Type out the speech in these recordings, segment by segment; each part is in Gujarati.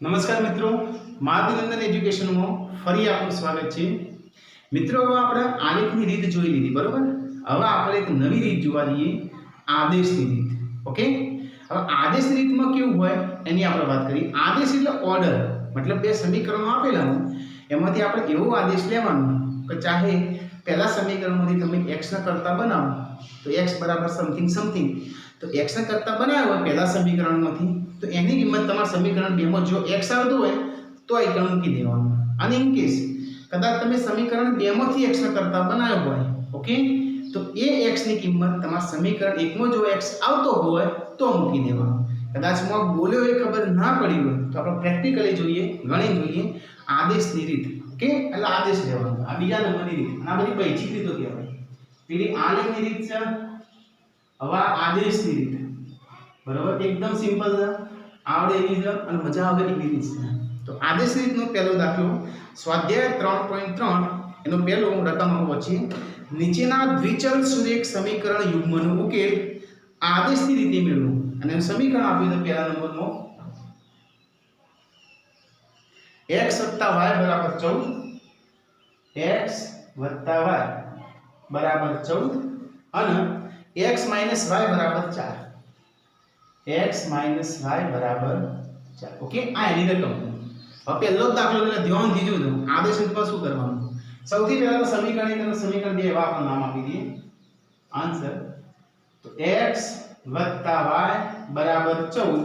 નમસ્કાર મિત્રો, માધ્યનંદન એજ્યુકેશનમાં ફરી આપનું સ્વાગત છે. મિત્રો, હવે આપણે આલેખની રીત જોઈ લીધી, બરોબર. હવે આપણે એક નવી રીત જોવા જઈએ, આદેશની રીત. ઓકે, હવે આદેશની રીતમાં કેવું હોય એની આપણે વાત કરીએ. આદેશ એટલે ઓર્ડર, મતલબ બે સમીકરણો આપેલા હોય એમાંથી આપણે એવો આદેશ લેવાનો કે ચાહે પહેલા સમીકરણમાંથી તમે x ના કરતા બનાવો તો x બરાબર સમથિંગ સમથિંગ, તો x ના કરતા બનાવ્યો હોય પહેલા સમીકરણમાંથી તો એની કિંમત તમારા સમીકરણ 2 માં જો x આવતું હોય તો આ એકમ મૂકી દેવાનું. અને ઇન કેસ કદાચ તમે સમીકરણ 2 માંથી x ના કરતા બનાવ્યો હોય, ઓકે, તો એ x ની કિંમત તમારા સમીકરણ 1 માં જો x આવતો હોય તો મૂકી દેવાનું. કદાચ હું બોલ્યો એ ખબર ના પડી હોય તો આપણે પ્રેક્ટિકલી જોઈએ, ગણી જોઈએ આદેશની રીત. ઓકે, એટલે આદેશ લેવાનો આ બીજા નંબરની રીત. આ બધી પૈચિક રીતો કહેવાય. પેલી આલેખની રીત છે, હવે આદેશની રીત. બરાબર, એકદમ સિમ્પલ છે, આવડે એવી છે અને મજા આવે એવી રીત છે. તો આદેશની રીતનો પહેલો દાખલો સ્વાધ્યાય 3.3 એનો પહેલો રકમ આવો છે. નીચેના દ્વિચલ સુરેખ સમીકરણ યુગ્મનો ઉકેલ આદેશની રીતે મેળવો. અને સમીકરણ આપ્યું છે પહેલા નંબરનો x + y = 14, x + y = 14 અને x - y = 4. x - y = 4. Okay, આ એની રકમ. હવે પહેલો દાખલો એટલે ધ્યાનથી જોજો. આદેશ ઉપર શું કરવાનું? સૌથી પહેલા તો સમીકરણ 2 એવા આપણે નામ આપી દઈએ. આન્સર તો x + y = 14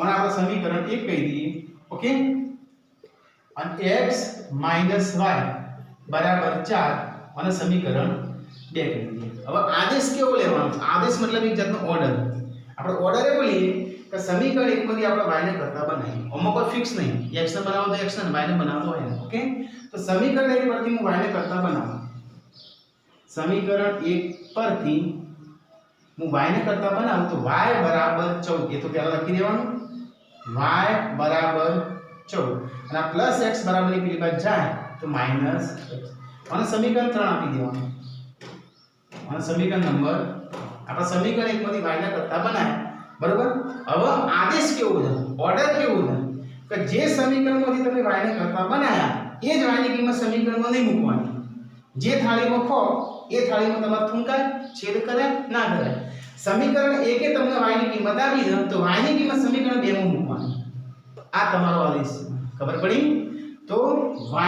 અને આપણે સમીકરણ 1 કહી દઈએ. ઓકે, અને x - y = 4 અને સમીકરણ 2 કહી દઈએ. હવે આદેશ કેવો લેવાનો? આદેશ મતલબ એક જાતનો ઓર્ડર. આપણે ઓર્ડર એ બોલીએ કે સમીકરણ 1 માંથી આપણે y ને કરતા બનાવીએ. આમાં કોઈ ફિક્સ નહીં, x ને બનાવો તો x ને, y ને બનાવો તો y ને. ઓકે, તો સમીકરણ 1 પરથી હું y ને કરતા બનાવું. સમીકરણ 1 પરથી હું y ને કરતા બનાવું તો y = 14. એ તો પહેલા લખી દેવાનું, y = 14 અને આ પ્લસ x બરાબર ની પેલી બાજુ જાય તો માઈનસ x. અને સમીકરણ 3 આપી દેવાનું. અને સમીકરણ નંબર આપણે સમીકરણ 1 માંથી y ના કરતા બનાવ્યા, બરોબર. હવે આદેશ કેવો છે, ઓર્ડર કેવો છે કે જે સમીકરણમાંથી તમે y ને કરતા બનાવ્યા એ જ y ની કિંમત સમીકરણમાં નહીં મૂકવાની. જે થાળીમાં ખો એ થાળીમાં તમારે થૂંકાય, છેદ કરે ના કરે. સમીકરણ 1 એ તમને y ની કિંમત આપી છે તો y ની કિંમત સમીકરણ 2 માં મૂકવાની. આ તમારો આદેશ છે. ખબર પડી? તો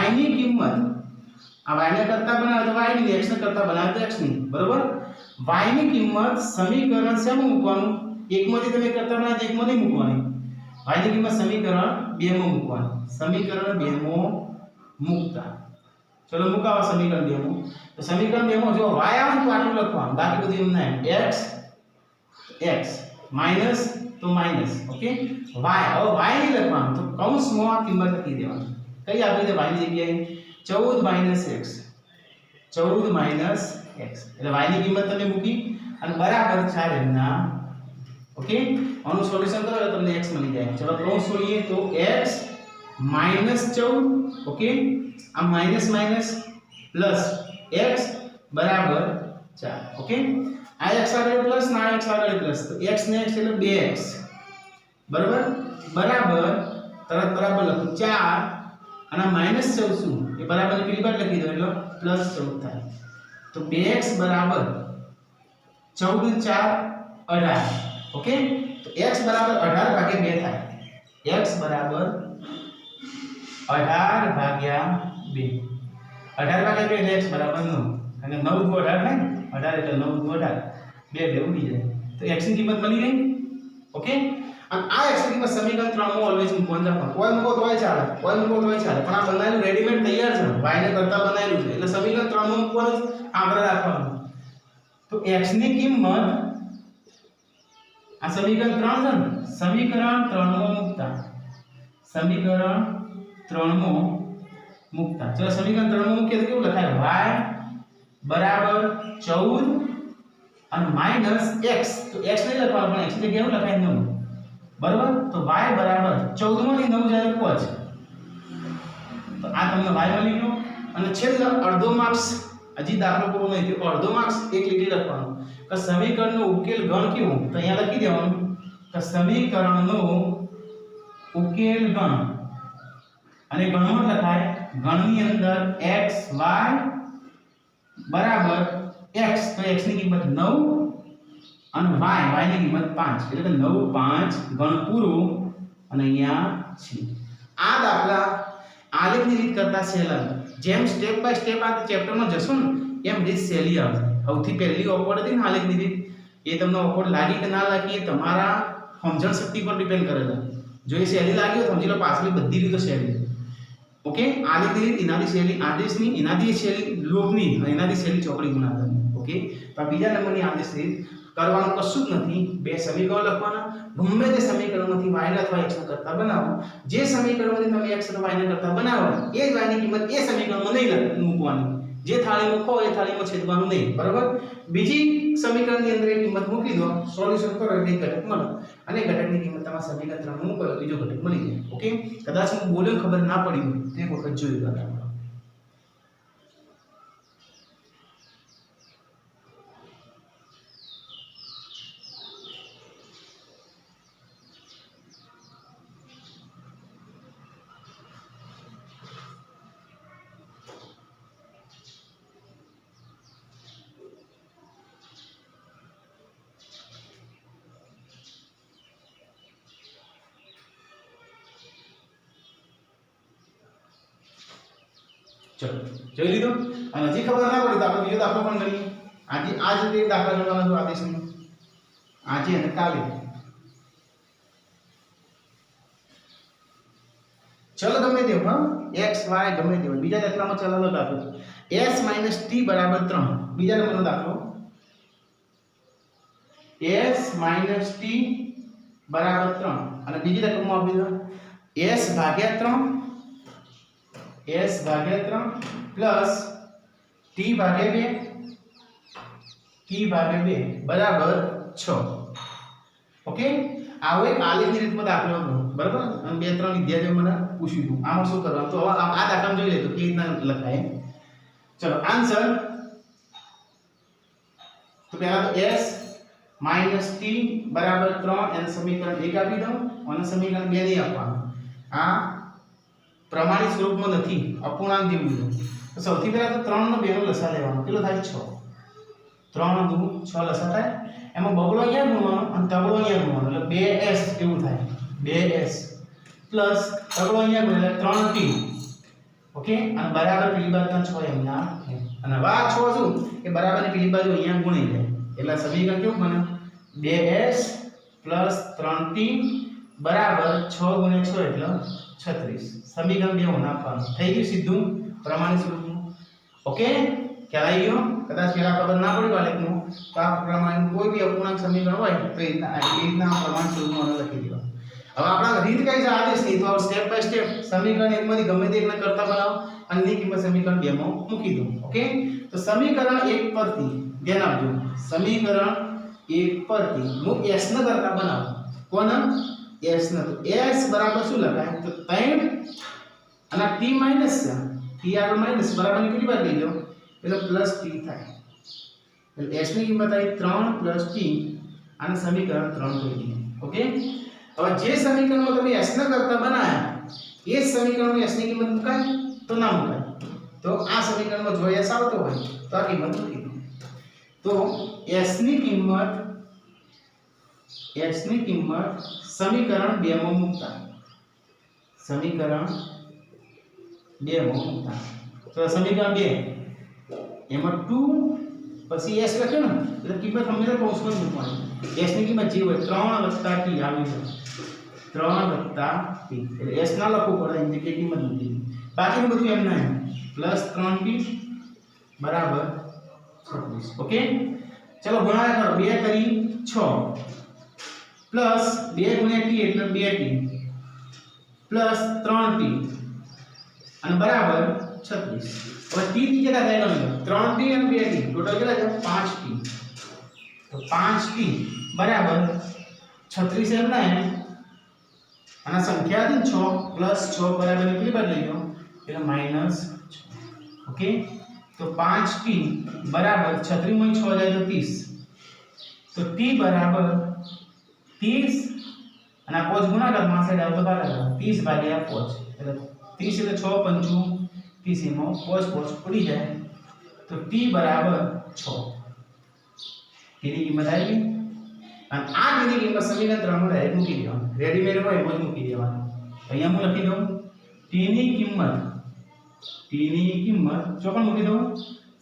y ની કિંમત આ y ને કરતા બનાવે તો y ની, x ને કરતા બનાવે તો x ની, બરોબર. y ની કિંમત સમીકરણ શેમાં મૂકવાનું? 1 માંથી તમે કરતા બનાવે તો 1 માં નહીં મૂકવાની. y ની કિંમત સમીકરણ 2 માં મૂકવાની. સમીકરણ 2 માં મૂકતા, ચલો મૂકાવો સમીકરણ 2 માં. તો સમીકરણ 2 માં જો y આવે તો આટલું લખવાનું, બાકી બધું એમ ના. x માઈનસ તો માઈનસ. ઓકે, y હવે y નહીં લખવાનું તો કૌંસમાં કિંમત લખી દેવાની. કઈ આપી દે y ની જગ્યાએ? 14 - x. 14 - x એટલે y ની કિંમત તમે મૂકી અને બરાબર 4 એમના. ઓકે, આનું સોલ્યુશન કરો એટલે તમને x મળી જાય. ચલો કૌંસ ખોલીએ તો x - 14. ઓકે, આ માઈનસ માઈનસ પ્લસ x બરાબર 4. ઓકે, આ x આગળ પ્લસ ના x આગળ પ્લસ તો x ને x એટલે 2x, બરાબર. બરાબર તરત બરાબર લખું 4 અને માઈનસ 14 શું એ બરાબર ની પેલી બાજુ લખી દો એટલે પ્લસ 14 થાય. તો 2x બરાબર 14 4 18. ઓકે, તો x બરાબર 18 ભાગ્યા 2 થાય. x બરાબર 18 ભાગ્યા 2. 18 ભાગ્યા 2 એટલે x બરાબર 9. અને 9 * 18 થાય ને, 18 એટલે 9 * 18 2 ઉડી જાય. તો x ની કિંમત મળી ગઈ. ઓકે, અને આ x ની કિંમત સમીકરણ 3 માં ઓલવેઝ મૂકવાનું રાખવાનું. કોઈ મૂકો તોય ચાલે, કોઈ મૂકો તોય ચાલે, પણ આ બનાવેલું રેડીમેડ તૈયાર છે, y ને કરતા બનાવેલું છે એટલે સમીકરણ 3 માં મૂકવાનું, આગળ રાખવાનું. તો x ની કિંમત આ સમીકરણ 3 છે ને, સમીકરણ 3 માં મૂકતા, સમીકરણ 3 માં મૂકતા. ચલો સમીકરણ 3 માં મૂકીએ તો કેવું લખાય? y બરાબર 14 અને માઈનસ x. તો x નહીં લખવાનું પણ x ની જગ્યાએ લખાય 9, બરાબર. તો y બરાબર 14 માંથી 9 જાય 5. તો આ તમને y મળી ગયો. અને છેલ્લે અડધો માર્ક્સ, હજી દાખલો પૂરો નહીં થયો, અડધો માર્ક્સ એક લીટી લખવાનું કે સમીકરણનો ઉકેલ ગણ કેવો? તો અહીંયા લખી દેવાનું કે સમીકરણનો ઉકેલ ગણ અને ગણમાં લખાય ગણની અંદર x y બરાબર x, તો x ની કિંમત 9 અને y ની કિંમત 5, એટલે કે 9 5 ગણ પૂરું અને અહીંયા છે. આ દાખલા આલેખની રીત કરતા સહેલા, જેમ સ્ટેપ બાય સ્ટેપ આ ચેપ્ટરમાં જશો ને એમ રીત સહેલી આવશે. સૌથી પહેલી ઓકવર્ડ હતી ને આલેખની રીત, એ તમને ઓકવર્ડ લાગી કે ના લાગી એ તમારા સમજણ શક્તિ પર ડિપેન્ડ કરે છે. જો એ સહેલી લાગી હોય સમજી લો પાછળની બધી રીતો સહેલી. ઓકે, આલેખની રીત એનાથી સહેલી, આદેશની એનાથી સહેલી, લોભની એનાથી સહેલી ચોકડી ગુણાકારની. ઓકે, તો બીજા નંબરની આદેશ રીત કરવાનું કશું જ નથી. બે સમીકરણો લખવાના, ગમે તે સમીકરણમાંથી y અથવા x ના કરતા બનાવો. જે સમીકરણમાંથી તમે x અથવા y ના કરતા બનાવો એ જ y ની કિંમત એ સમીકરણમાં નહીં મૂકવાની. જે થાળીમાં ખો એ થાળીમાં છેદવાનું નહીં, બરાબર. બીજી સમીકરણની અંદર એ કિંમત મૂકી દો, સોલ્યુશન કરો એટલે ઘટક મળે અને ઘટકની કિંમત તમારા સમીકરણ 3 માં મૂકો બીજો ઘટક મળી જાય. ઓકે, કદાચ હું બોલ્યો ખબર ના પડી હોય તો એક વખત જોઈ લો. ચલો જોઈ લીધો. અને હજી ખબર ના પડી તો આપણે બીજો દાખલો પણ ગણીએ. આજે આ જ રીતે દાખલા ગણવાના છે આદેશનો, આજે અને કાલે. ચલો ગમે તે હા, x y ગમે તે. બીજા દાખલામાં ચલાલો દાખલો s - t = 3. બીજા નંબરનો દાખલો s - t = 3 અને બીજી રકમમાં આપી દો s ભાગ્યા 3 પ્લસ t ભાગ્યા 2 બરાબર 6. ઓકે, આવો એક આલેખની રીતમાં દાખલો હતો, બરાબર. અને બે ત્રણ વિદ્યાર્થીઓ મને પૂછ્યું હતું આમાં શું કરવાનું. તો હવે આ દાખલામાં જોઈ લે તો કેવી રીતના લખાય. ચલો આન્સર, તો પહેલા તો s - t = 3 એને સમીકરણ 1 આપી દઉં અને સમીકરણ 2 નહીં આપવાનું. આ પ્રમાણિત સ્વરૂપમાં નથી, અપૂર્ણાંક જેવું છે. તો સૌથી પહેલા તો 3 નો 2 નો લસા લેવાનો. કેટલો થાય? 6. 3 × 2 6 લસા થાય. એમાં બગડો અહીંયા ગુણવાનો અને તગડો અહીંયા ગુણવાનો, એટલે 2s એવું થાય. 2s પ્લસ તગડો અહીંયા ગુણે એટલે 3t. ઓકે, અને બરાબર પેલી બાજુના 6 અહીંયા અને આ 6 શું કે બરાબરની પેલી બાજુ અહીંયા ગુણી જાય એટલે સમીકરણ કેવું બને? 2s પ્લસ 3t બરાબર 6 × 6 એટલે 36. સમીકરણ 2 માં નાખવાનું. થઈ ગયું સીધું પ્રમાણિત સ્વરૂપનું. ઓકે, ખ્યાલ આવી ગયો. કદાચ પહેલા ખબર ના પડી આલેખનું તો આ પ્રમાણે કોઈ બી અપૂર્ણાંક સમીકરણ હોય તો એ રીતના પ્રમાણિત સ્વરૂપમાં લખી દેવાનું. હવે આપણા રીત કઈ છે આદેશની, તો સ્ટેપ બાય સ્ટેપ સમીકરણ એકમાંથી ગમે તે એકના કરતા બનાવો અને ની કિંમત સમીકરણ 2 માં મૂકી દો. ઓકે, તો સમીકરણ 1 પરથી ધ્યાન આપજો. સમીકરણ 1 પરથી હું s ના કરતા બનાવું. કોણ? s ના. તો s બરાબર શું લખાય? તો 3 અને t માઈનસ છે. t આગળ માઈનસ બરાબર ની કેટલી બાદ લઈ જાઓ એટલે પ્લસ t થાય. એટલે s ની કિંમત આવી 3 + t અને સમીકરણ 3 થઈ ગયું. ઓકે, હવે જે સમીકરણમાં તમે s ના કરતા બનાયા એ જ સમીકરણમાં s ની કિંમત મુકાય તો ના મુકાય. તો આ સમીકરણમાં જો s આવતો હોય તો આ કિંમત મૂકી દો. તો s ની કિંમત સમીકરણ 2 માં મૂકતા. સમીકરણ 2 માં મૂકતા. તો સમીકરણ 2 એમાં 2 પછી s લખ્યો ને એટલે કિંમત હંમેશા કૌંસમાં મૂકવાની. s ની કિંમત જે હોય 3 + t આવી છે. 3 + t એટલે s ના લખવું પડે એની જગ્યાએ કિંમત મૂકી દીધી. બાકીનું બધું એમ ના +3t બરાબર 36. ઓકે, ચલો ગુણાકાર કરો. 2 કરી 6 પ્લસ 2 × t એટલે 2t પ્લસ 3t અને બરાબર 36. હવે t ની કેટલા થાય ગણો? 3t અને 2t ટોટલ કેટલા છે? 5t. તો 5t બરાબર 36 એમ ના અને સંખ્યા હતી 6 પ્લસ 6 બરાબર કેટલી બાદ લઈ લો એટલે -6. ઓકે, તો 5t બરાબર 36 માં 6 જાય તો 30. તો t બરાબર 30 અને આ 5 ગુણાકાર માં સાઈડ આવતો ભાગાકાર 30 ભાગ્યા 5 એટલે 30 એટલે 6 पंचू 30 માં 5 ઉડી જાય તો t બરાબર 6 તેની કિંમત આવી અને આ તેની કિંમત સમીકરણ 3 માં ડાયરેક્ટ મૂકી દેવાનું રેડીમેડ હોય એમ જ મૂકી દેવાનું અહીંયા હું લખી દઉં t ની કિંમત જો પણ મૂકી દઉં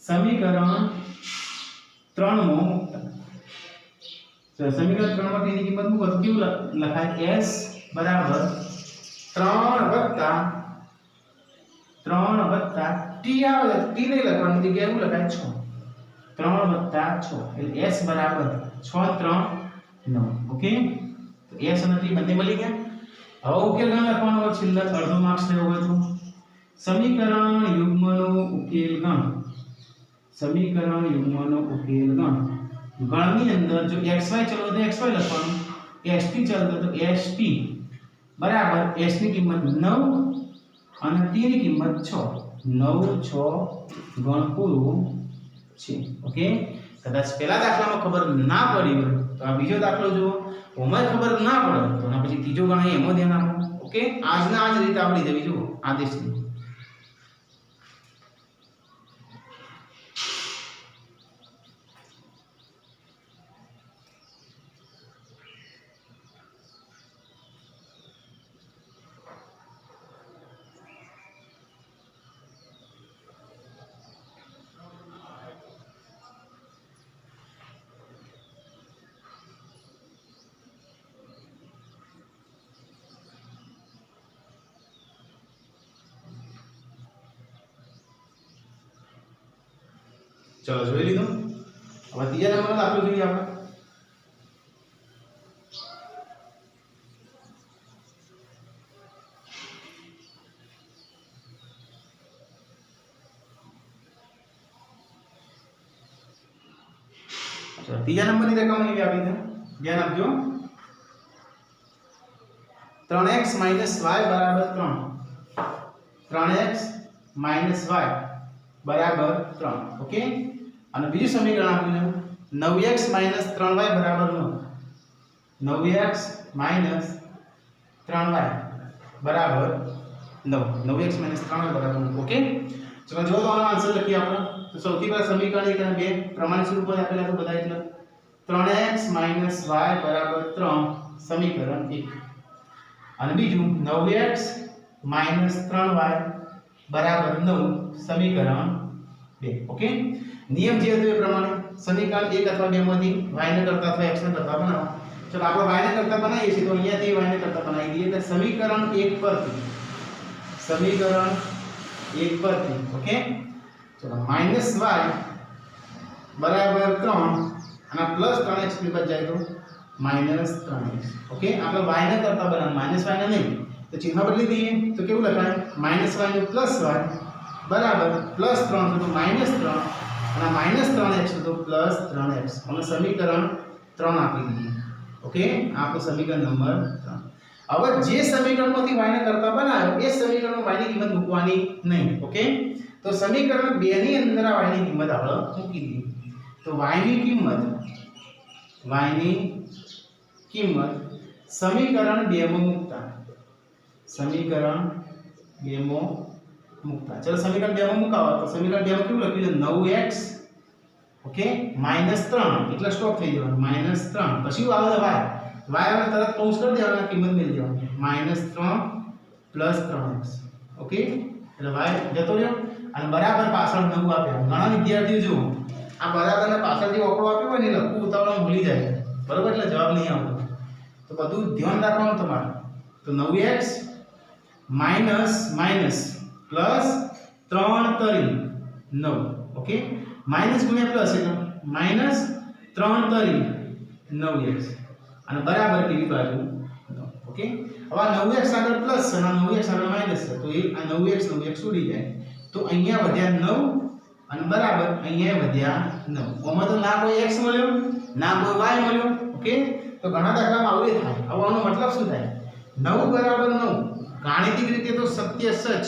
સમીકરણ 3 માં મૂકતા તો સમીકરણ 3 માં t ની કિંમત મૂકો તો કેવું લખાય s બરાબર 3 વત્તા t આવે t નહીં લખવાનું જગ્યાએ એવું લખાય 6 3 વત્તા 6 એટલે s બરાબર 6 3 9 ઓકે તો s અને t બંને મળી ગયા હવે ઉકેલ ગણ લખવાનો છેલ્લા અડધો માર્ક્સ લેવો હોય તો સમીકરણ યુગ્મનો ઉકેલ ગણ ગણની અંદર જો xy ચલો તો xy લખવાનું st ચલો તો st બરાબર s ની કિંમત 9 અને t ની કિંમત 6 9 6 ગણ પૂરું છે ઓકે કદાચ પહેલા દાખલામાં ખબર ના પડી હોય તો આ બીજો દાખલો જુઓ ઓમાં ખબર ના પડે તો ના પછી ત્રીજો ગણ એમાં ધ્યાન આપો ઓકે આજના આજ રીતે આવડી જવી જુઓ આદેશની चलो જોઈ લીધું હવે ત્રીજા નંબરનો દાખલો જોઈએ આપણે ચલો ત્રીજા નંબરની રકમ એવી આપી છે ધ્યાન આપજો 3x y 3 3x y बराबर 3 ओके અને બીજું સમીકરણ આપેલું 9x 3y બરાબર 9 9x 3y બરાબર 9 9x 3y બરાબર 9 ઓકે ચલો જો તો આનો આન્સર લખીએ આપણે તો સૌથી પહેલા સમીકરણ એક અને બે પ્રમાણિત સ્વરૂપમાં આપેલા છે બધા એટલે 3x y બરાબર 3 સમીકરણ 1 અને બીજું 9x 3y बराबर 9 समीकरण 2 ओके नियम जे હતો એ પ્રમાણે સમીકરણ 1 અથવા 2 માંથી y ને કરતા અથવા x ને કરતા બનાવો ચલો આપણે y ને કરતા બનાવીએ છીએ તો અહીંયાથી y ને કરતા બનાવી દઈએ એટલે સમીકરણ 1 પરથી ओके चलो -y बराबर 3 અને પ્લસ 3x ની બચ જાય તો -3x ओके આપણે y ને કરતા બનાવવાનું -y ને નહીં तो चिन्ह बदली दिए तो केवू लखाय -y નું +y बराबर +3 तो -3 અને -3x तो +3x हमने समीकरण 3 આપી દીધી ओके આપણું સમીકરણ નંબર 3 હવે જે સમીકરણમાંથી y ને કરતા બનાવ્યો એ સમીકરણમાં y ની કિંમત મૂકવાની નહીં ઓકે તો સમીકરણ 2 ની અંદર આ y ની કિંમત આપણે મૂકી દઈએ તો y ની કિંમત સમીકરણ 2 માં મૂકતા समीकरण 2 में मुक्ता चलो समीकरण 2 में मुकावा तो समीकरण 2 में केवू लख्યું છે 9x ओके -3 એટલે સ્ટોપ થઈ જવાનું -3 પછી આવે y આવે તરત કૌંસ કરી દેવાના કિંમત મેળ દેવાની -3 + 3x ओके એટલે y જતો રહ્યો અને બરાબર પાછળ 9 આપ્યા ઘણા વિદ્યાર્થીઓ જો આ બરાબરના પાછળ જે ઓકળો આપ્યો હોય ને લખવું ઉતાવળમાં ભૂલી જાય બરોબર એટલે જવાબ નહીં આવતો તો બધું ધ્યાન રાખવાનું તમારે તો 9x माइनस प्लस 3 तरी 9 ओके माइनस गुण્યા प्लस એટલે माइनस 3 तरी 9x અને બરાબર કેવી બાજુ ओके હવે 9x આગળ પ્લસ છે અને 9x આગળ માઈનસ છે તો એ આ 9x ઉડી જાય તો અહીંયા વધ્યા 9 અને બરાબર અહીંયા વધ્યા 9 ઓમાં તો ના કોઈ x મળ્યો ના કોઈ y મળ્યો ओके તો ઘણા દાખલામાં આવું થાય હવે આનો મતલબ શું થાય 9 બરાબર 9 ગાણિતિક રીતે તો સત્ય સચ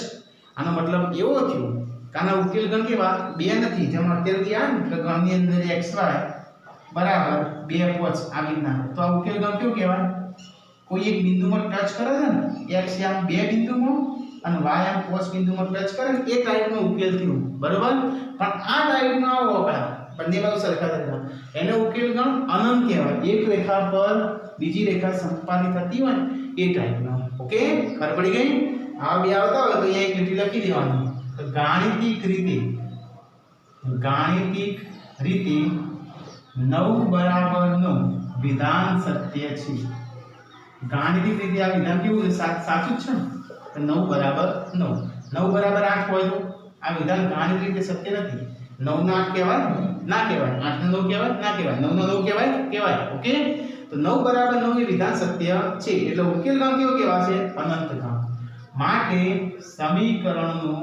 આનો મતલબ એવો થયો કાના ઉકેલ ગણ કેવા બે નથી જેમ અત્યારે આ કે ગણની અંદર xy બરાબર 2 5 આવી ના તો આ ઉકેલ ગણ કેવો કહેવાય કોઈ એક બિંદુમાં ટચ કરે છે ને x આમ બે બિંદુમાં અને y આમ cos બિંદુમાં ટચ કરે ને એ ટાઈપનો ઉકેલ થયો બરોબર. પણ આ ટાઈપનો આવો આપણા બંને બાજુ સરખા થતા એનો ઉકેલ ગણ અનંત કહેવાય. એક રેખા પર બીજી રેખા સંપાદિત થતી હોય ને એ ટાઈપનો. ઓકે, ખબર પડી ગઈ? આ બે આવતા હોય તો અહીંયા એક લીટી લખી દેવાની. તો ગાણિતિક રીતે 9 બરાબર 9 વિધાન સત્ય છે. ગાણિતિક રીતે આ વિધાન કેવું છે? સાચું જ છે ને? તો 9 બરાબર 9 9 બરાબર 8 હોય તો આ વિધાન ગાણિતિક રીતે સત્ય નથી. 9 ના 8 કહેવાય? ના કહેવાય. 8 નો 9 કહેવાય? ના કહેવાય. 9 નો 9 કહેવાય? કહેવાય. ઓકે, તો 9 બરાબર 9 એ વિધાન સત્ય છે. એટલે ઉકેલ ગણ કેવો કહેવાશે? અનંત ગણ. માટે સમીકરણનો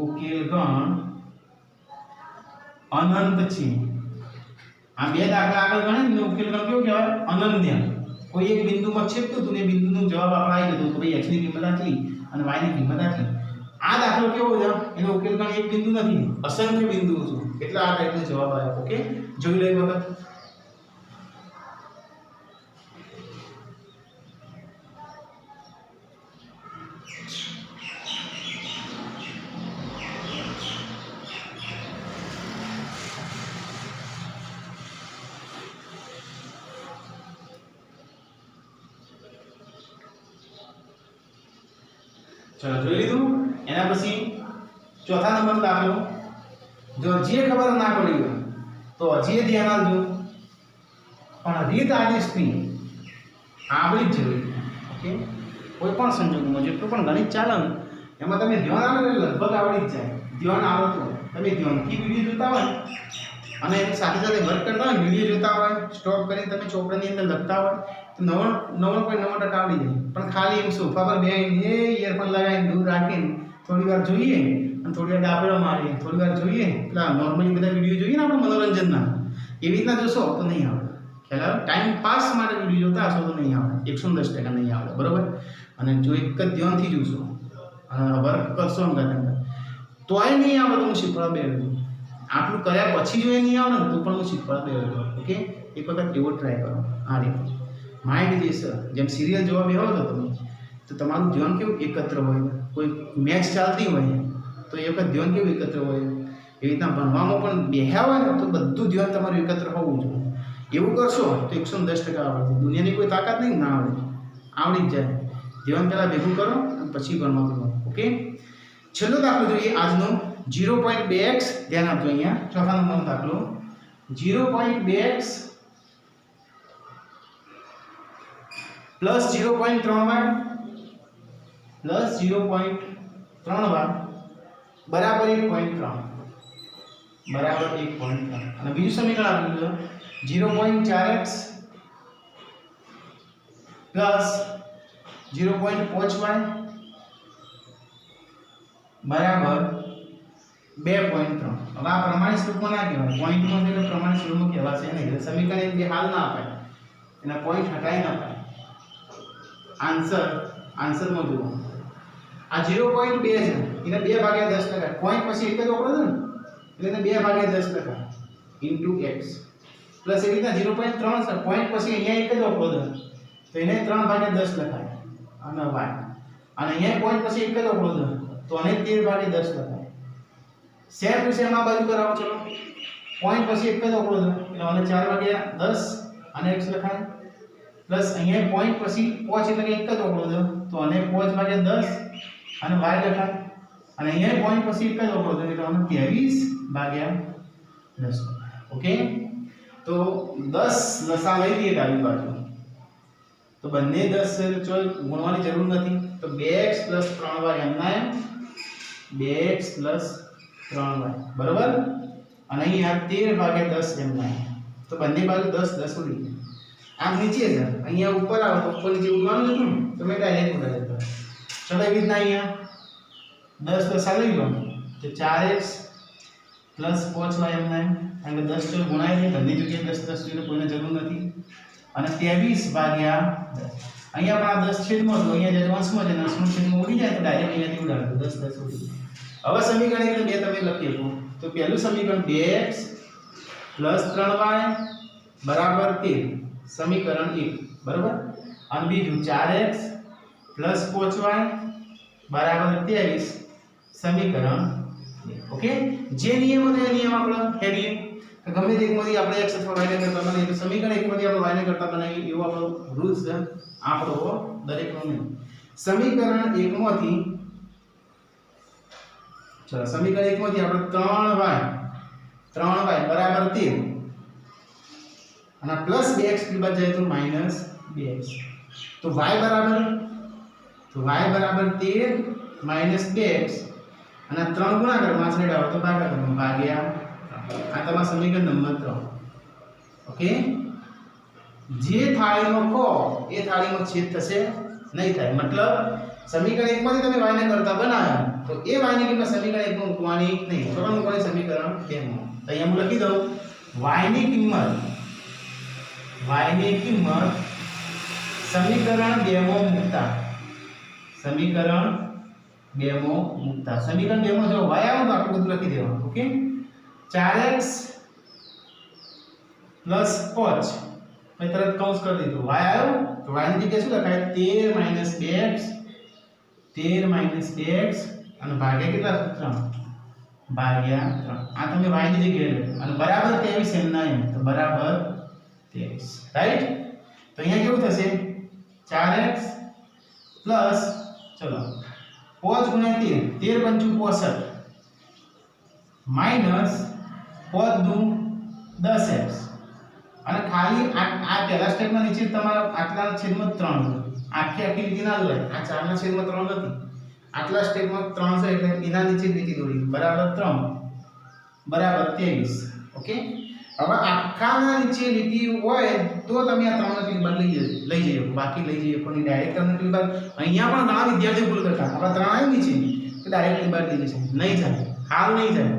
ઉકેલ ગણ અનંત છે. આ બે દાખલા આગળ ગણે ને ઉકેલ ગણ કેવો કહેવાય? અનન્ય. કોઈ એક બિંદુમાં છેદતું હતું ને બિંદુનો જવાબ આપણે આવી ગયો તો ભાઈ x ની કિંમત આટલી અને y ની કિંમત આટલી. આ દાખલો કેવો છે? એનો ઉકેલ ગણ એક બિંદુ નથી, અસંખ્ય બિંદુઓ છે. એટલે આ ટાઈપનો જવાબ આવ્યો. ઓકે, જોઈ લો એક વખત. ચલો જોઈ લીધું. એના પછી ચોથા નંબરનો દાખલો. જો જે ખબર ના પડી હોય તો હજી ધ્યાન આપજો, પણ રીત આદેશની આવડી જ જોઈએ. ઓકે, કોઈ પણ સંજોગોમાં જેટલું પણ ગણિત ચાલે ને એમાં તમે ધ્યાન આપો એટલે લગભગ આવડી જ જાય. ધ્યાન આવો તો તમે ધ્યાનથી વિડીયો જોતા હોય અને એની સાથે સાથે વર્ક કરતા હોય, વિડીયો જોતા હોય, સ્ટોપ કરીને તમે ચોપડાની અંદર લખતા હોય તો 99.9% આવડી જાય. પણ ખાલી એમ સોફા પર બેસીને ઇયરફોન લગાવીને દૂર રાખીને થોડી વાર જોઈએ અને થોડી વાર ડાબરો મારીએ, થોડી વાર જોઈએ, પેલા નોર્મલી બધા વિડીયો જોઈએ ને આપણે મનોરંજનના, એવી રીતના જોશો તો નહીં આવડે. ખ્યાલ? ટાઈમ પાસ માટે વિડીયો જોતા હશો તો નહીં આવડે, 110% નહીં આવડે. બરોબર? અને જો એક જ ધ્યાનથી જોશો વર્ક કરશો ને તોય નહીં આવડે તો હું શીખવાડવા બેઠું. આટલું કર્યા પછી જો એ નહીં આવડે ને તો પણ હું શીખવાડવા બેઠું. ઓકે, એક વખત એવો ટ્રાય કરો. આ રીતે માઇન્ડ જે છે જેમ સિરિયલ જોવા બેહો છો તમે તો તમારું ધ્યાન કેવું એકત્ર હોય. કોઈ મેચ ચાલતી હોય તો એ વખત ધ્યાન કેવું એકત્ર હોય. એવી રીતના ભણવામાં પણ બેહ્યા હોય ને તો બધું ધ્યાન તમારું એકત્ર હોવું જોઈએ. એવું કરશો તો 110% આવડે. દુનિયાની કોઈ તાકાત નહીં ના આવડે, આવડી જ જાય. ધ્યાન પહેલાં ભેગું કરો અને પછી ભણવા કરો. ઓકે, છેલ્લો દાખલો જોઈએ આજનો 0.2x. ધ્યાન આપજો અહીંયા ચોથા નંબરનો દાખલો. 0.2x plus 0.3y plus 0.3y બરાબર 1.3 બરાબર 1.3. અને બીજું સમીકરણ આપેલું છે 0.4x પ્લસ 0.5y બરાબર 2.3. હવે આ પ્રમાણિત સ્વરૂપમાં ના કહેવાય, પોઈન્ટમાં એટલે પ્રમાણિત સ્વરૂપમાં કહેવાશે નહીં. એટલે સમીકરણ જે હાલ ના અપાય એના પોઈન્ટ હટાવી ના અપાય. આન્સરમાં જુઓ આ 0.2 છે એને 2/10 લખાય. પોઈન્ટ પછી એક જ ઓપડો છે ને એટલે એને 2/10 લખાય ઇન્ટુ x પ્લસ એવી રીતના 0.3 છે પોઈન્ટ પછી અહીંયા એક જ ઓપડો છે તો એને 3/10 લખાય અને y અને અહીંયા પોઈન્ટ પછી એક જ ઓપડો છે તો આને 13/10 લખાય. સેમ ટુ સેમ આ બાજુ કરાવો. ચલો પોઈન્ટ પછી એક જ ઓપડો છે એટલે આને 4/10 અને x લખાય પ્લસ અહીંયા પોઈન્ટ પછી 5 એટલે કે એક જ ઓપડો છે તો આને 5/10 અને y લખાય અને અહીંયા પોઈન્ટ પછી એક જ ઓપડો છે એટલે આને 23/10. ઓકે, તો 10 લસા લઈ લઈએ ડાબી બાજુ તો બંને 10 છે તો ગુણવાની જરૂર નથી. તો 2x 3y એમના એમ 2x 3y બરાબર અને અહીંયા 13/10 એમના એમ તો બંને બાજુ 10 10 ઉડી જાય. આમ નીચે છે અહીંયા ઉપર આવે તો ઉપર નીચે ઉડવાનું હતું ને તો મેં ડાયરેક્ટ ઉડાડી દીધો. ચલો એવી રીતના અહીંયા 10 લસા લઈ લો તો 4x 5y એમના એમ કારણ કે 10 જો ગુણાય છે બધી જગ્યાએ 10 10 જોઈને કોઈને જરૂર નથી અને 23/10 અહીંયા પણ આ 10 છેદમાં તો અહીંયા જે અંશમાં છે અંશનું છેદમાં ઉડી જાય તો ડાયરેક્ટ અહીંયાથી ઉડાડો 10 10 ઉડી જાય. હવે સમીકરણ એટલે બે તમે લખી શકો તો પહેલું સમીકરણ 2x 3y બરાબર 13 સમીકરણ 1 બરાબર અને બીજું 4x 5y બરાબર 23 સમીકરણ 2. ઓકે, જે નિયમ હતો એ નિયમ આપણે હેડીએ કે ગમે તે એકમાંથી આપણે x અથવા y ને કરતા બનાવીએ તો સમીકરણ એકમાંથી આપણે y ને કરતા બનાવીએ એવો આપણો રૂલ્સ છે આપણો દરેકનો નિયમ. સમીકરણ 1 માંથી ચલો સમીકરણ 1 માંથી આપણે 3y બરાબર 13 અને પ્લસ 2x ની બાદ જાય તો માઈનસ 2x. તો y બરાબર 13 માઈનસ 2x અને 3 ગુણાકાર માં છેડે આવે તો ભાગાકાર ભાગ્યા આ તમારું સમીકરણ નંબર 3. ઓકે, જે થાળીમાં ખો એ થાળીમાં છેદ થશે નહીં થાય. મતલબ સમીકરણ 1 માંથી તમે y ને કરતા બનાવ્યા તો એ y ની કિંમત સમીકરણ 1 માં મૂકવાની નહીં, તો મૂકવાની સમીકરણ 2 માં. તો અહીંયા હું લખી દઉં y ની કિંમત સમીકરણ 2 માં મૂકતા સમીકરણ 2 માં જો y આવે તો આટલું બધું લખી દેવાનું. ઓકે, 4x પ્લસ 5 મેં તરત કૌંસ કરી દીધું. y આવ્યો તો y ની જગ્યાએ શું લખાય 13 - 2x અને ભાગ્યા કેટલા 3 ભાગ્યા 3. આ તમે y ની જગ્યાએ લો અને બરાબર 23 એમના એમ તો બરાબર 23. રાઈટ. તો અહીંયા કેવું થશે 4x પ્લસ ચલો 5 ગુણ્યા 13 13 × 5 65 માઈનસ 5 દુ 10x અને ખાલી આ પહેલા સ્ટેપમાં નીચે તમારા આટલાના છેદમાં 3 આખી લીટી ના દોરાય. આ 4 ના છેદમાં 3 નથી, આટલા સ્ટેપમાં 3 છે એટલે એના નીચે લીટી દોરી બરાબર 3 બરાબર 23. ઓકે, હવે આખાના નીચે લીટી હોય તો તમે આ 3 ની કિંમત લઈ જજો, બાકી લઈ જજો પણ ડાયરેક્ટ 3 ની કિંમત. અહીંયા પણ ઘણા વિદ્યાર્થીઓ ભૂલ કરતા આપણે 3 આવી નીચે તો ડાયરેક્ટ કિંમત લઈ જશે. નહીં થાય, હાલ નહીં થાય.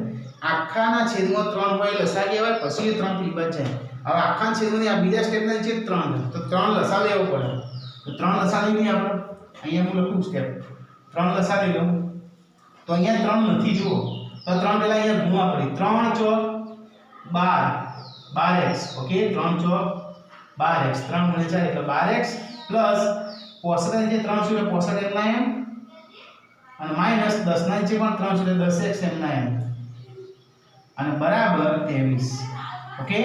આખાના છેદમાં 3 હોય લસા કહેવાય, પછી 3 કિંમત જાય. હવે આખાના છેદમાં આ બીજા સ્ટેપના નીચે 3 તો 3 લસા લેવો પડે. તો 3 લસા લઈને આપણે અહીંયા હું લખું સ્ટેપ 3 લસા લઈ લઉં તો અહીંયા 3 નથી જુઓ તો 3 પહેલા અહીંયા ગુણવા પડી 3 ચોક 12x. ઓકે, 3 ચોક 12x 3 × 4 એટલે 12x પ્લસ 65 નીચે 3 છે એટલે 65 એમના એમ અને માઈનસ 10 ના નીચે પણ 3 છે એટલે 10x એમના એમ અને બરાબર 23. ઓકે,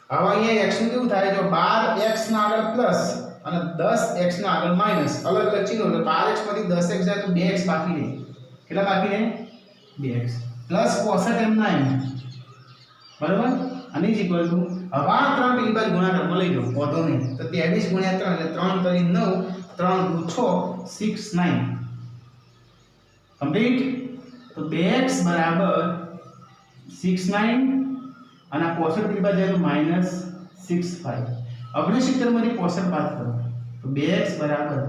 હવે અહીંયા x નું કેવું થાય જો 12x ના આગળ પ્લસ અને 10x ના આગળ માઈનસ અલગ અલગ ચિહ્નો એટલે 12x માંથી 10x જાય તો 2x બાકી રહે. કેટલા બાકી રહે 2x પ્લસ 65 એમના એમ બરાબર અને ઇઝ ઇક્વલ ટુ હવે આ 3 પેલી બાજુ ગુણાકારમાં લઈ લો વધો નહીં તો 23 × 3 એટલે 3 × 9 3 × 6 6 9 કમ્પ્લીટ. તો 2x બરાબર 6 9 અને આ 65 પેલી બાજુ જાય તો માઈનસ 6 5. 69 માંથી 65 બાદ કરો તો 2x બરાબર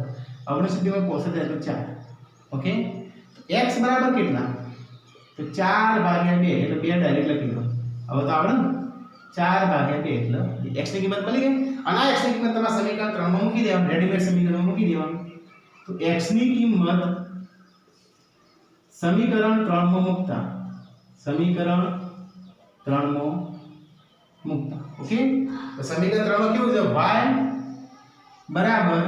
69 માં 65 જાય તો 4. ઓકે, x બરાબર કેટલા તો 4/2 એટલે 2 ડાયરેક્ટ લખી દો. હવે તો આપણે 4/2 એટલે x ની કિંમત મળી ગઈ અને આ x ની કિંમત તમારા સમીકરણ 3 માં મૂકી દેવાનું, રેડીમેડ સમીકરણમાં મૂકી દેવાનું. તો x ની કિંમત સમીકરણ 3 માં મૂકતા સમીકરણ 3 માં મૂકતા. ઓકે, તો સમીકરણ 3 માં કેવું છે y બરાબર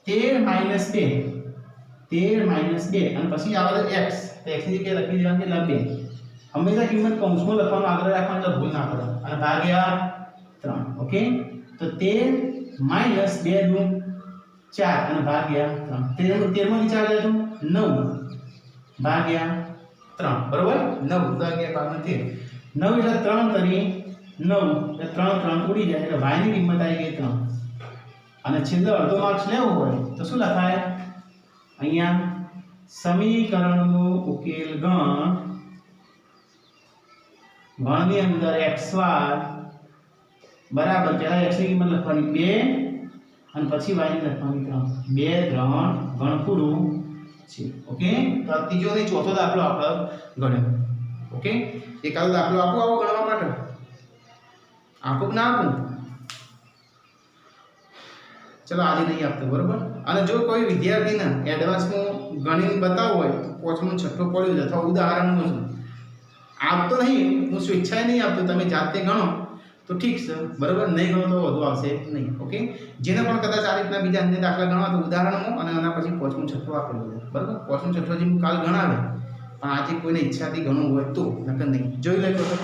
13 - 2 અને પછી આવે x તો x ની જગ્યાએ લખી દેવાનું કેટલા 2. હંમેશા કિંમત કૌંસમાં લખવાનું આગળ રાખવાનું એટલે ભૂલ ના પડે અને ભાગ્યા 3. ઓકે, તો 13 - 2 દુ 4 અને ભાગ્યા 3. 13 માંથી 4 જાય તો 9 ભાગ્યા 3 બરોબર 9 ભાગ્યા 13 9 એટલે 3 કરી 9 એટલે 3 ઉડી જાય એટલે y ની કિંમત આવી ગઈ 3 અને છેલ્લે અડધો માર્ક્સ લેવો હોય તો શું લખાય અહીંયા સમીકરણનો ઉકેલ ગણની અંદર xy બરાબર પહેલા x ની કિંમત લખવાની 2 અને પછી y ની લખવાની 3 2 3 ગણ પૂરું છે. ઓકે, તો આ ત્રીજો અને ચોથો દાખલો આપણે ગણ્યો. ઓકે, એકાદો દાખલો આપો આવો ગણવા માટે આપો ના આપો ચલો આજે નહીં આપતો બરોબર. અને જો કોઈ વિદ્યાર્થીને એડવાન્સમાં ગણીને બતાવવું હોય તો પોચમું છઠ્ઠો પડ્યું અથવા ઉદાહરણનું છું આપતો નહીં, હું સ્વેચ્છાએ નહીં આપતો, તમે જાતે ગણો તો ઠીક છે બરાબર, નહીં ગણો તો વધુ આવશે નહીં. ઓકે, જેને પણ કદાચ આ રીતના બીજા અન્ય દાખલા ગણવા તો ઉદાહરણમાં અને એના પછી પાંચમું છઠ્ઠું આપેલું છે બરાબર. પાંચમું છઠ્ઠું જે કાલ ગણાવે પણ આજે કોઈને ઈચ્છાથી ગણવું હોય તો નકર નહીં. જોઈ લેજો તો